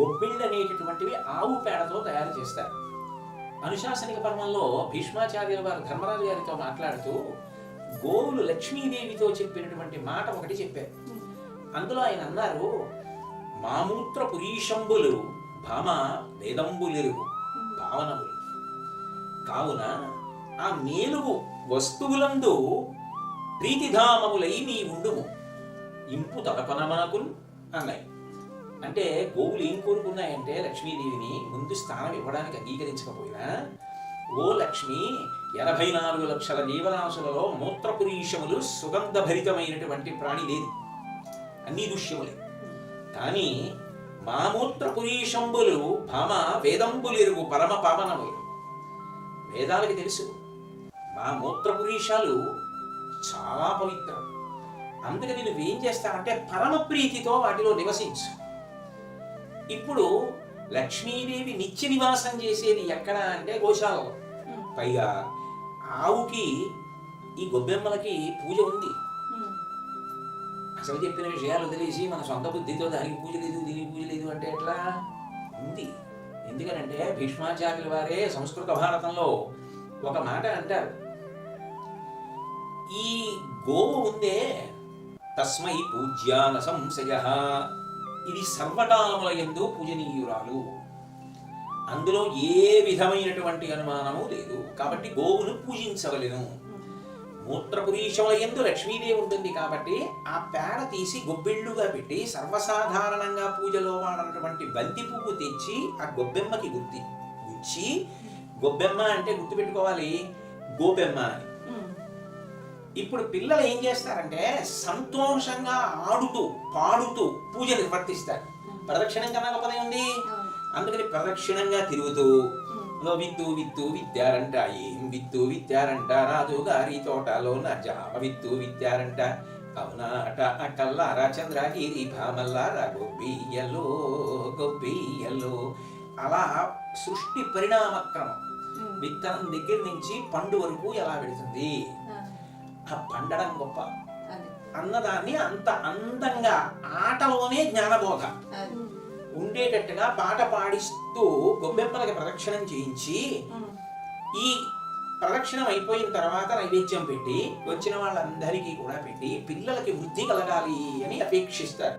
గొబ్బిళ్ళు అనేటటువంటివి ఆవు పేడతో తయారు చేస్తారు. అనుశాసనిక పర్వంలో భీష్మాచార్యుల వారు ధర్మరాజు గారితో మాట్లాడుతూ గోవులు లక్ష్మీదేవితో చెప్పినటువంటి మాట ఒకటి చెప్పారు. అందులో ఆయన అన్నారు, మామూత్ర పురీషంబులు భామ వేదంబులిరుగు భావనములు కావున ఆ మేలుగు వస్తువులందు ప్రీతిధామములై నీ ఉండుము ఇంపు తలపనమాకులు అన్నాయి. అంటే గోవులు ఏం కోరుకున్నాయంటే లక్ష్మీదేవిని ముందు స్థానం ఇవ్వడానికి అంగీకరించకపోయినా, ఓ లక్ష్మి 84 లక్షల జీవరాశులలో మూత్రపురీషములు సుగంధభరితమైనటువంటి ప్రాణి లేదు, అన్ని దృశ్యములే. కానీ మా మూత్రపురీషంబులు భామ వేదంబులిరుగు పరమ పావనములు. వేదాలకి తెలుసు మా మూత్రపురీషాలు చాలా పవిత్రం, అందుకని నువ్వేం చేస్తావంటే పరమ ప్రీతితో వాటిలో నివసించు. ఇప్పుడు లక్ష్మీదేవి నిత్య నివాసం చేసేది ఎక్కడ అంటే గోశాలలో. పైగా ఆవుకి ఈ గొబ్బెమ్మలకి పూజ ఉంది. అసలు చెప్పిన విషయాలు వదిలేసి మన సొంత బుద్ధితో దానికి పూజ లేదు దీనికి పూజ లేదు అంటే ఎట్లా ఉంది. ఎందుకనంటే భీష్మాచార్యుల వారే సంస్కృత భారతంలో ఒక మాట అంటారు, ఈ గోవు ఉందే తస్మై పూజ్యాన సంశయః, ఇది సర్వకాలముల యందు పూజనీయురాలు, అందులో ఏ విధమైనటువంటి అనుమానము లేదు, కాబట్టి గోవును పూజించవలెను. మూత్రపురీషముల యందు లక్ష్మీదేవి ఉంటుంది కాబట్టి ఆ పేడ తీసి గొబ్బిళ్ళుగా పెట్టి సర్వసాధారణంగా పూజలో వాడినటువంటి బంతి పువ్వు తెచ్చి ఆ గొబ్బెమ్మకి గుచ్చి, గొబ్బెమ్మ అంటే గుర్తుపెట్టుకోవాలి గోపెమ్మ అని. ఇప్పుడు పిల్లలు ఏం చేస్తారంటే సంతోషంగా ఆడుతూ పాడుతూ పూజ నిర్వర్తిస్తారు. ప్రదక్షిణం కన్నా గొప్పదే ఉంది. అందుకని ప్రదక్షిణంగా తిరుగుతూ విత్తు విత్తు విత్తారంట, ఏం విత్తు విత్తారంట, రాజు గారి తోటలో నా జామ విత్తు విత్తారంట, అవునాట అక్కల్లారా చంద్రగిరి భామల్లారా గొబ్బియ్యలో గొబ్బియ్యలో. అలా సృష్టి పరిణామక్రమం విత్తనం దగ్గర నుంచి పండు వరకు ఎలా పెడుతుంది, ఆ పండడం గొప్ప అన్నదాన్ని అంత అందంగా ఆటలోనే జ్ఞానబోధ ఉండేటట్టుగా పాట పాడిస్తూ గొబ్బెమ్మలకి ప్రదక్షిణం చేయించి, ఈ ప్రదక్షిణం అయిపోయిన తర్వాత నైవేద్యం పెట్టి వచ్చిన వాళ్ళందరికీ కూడా పెట్టి పిల్లలకి వృద్ధి కలగాలి అని అపేక్షిస్తారు.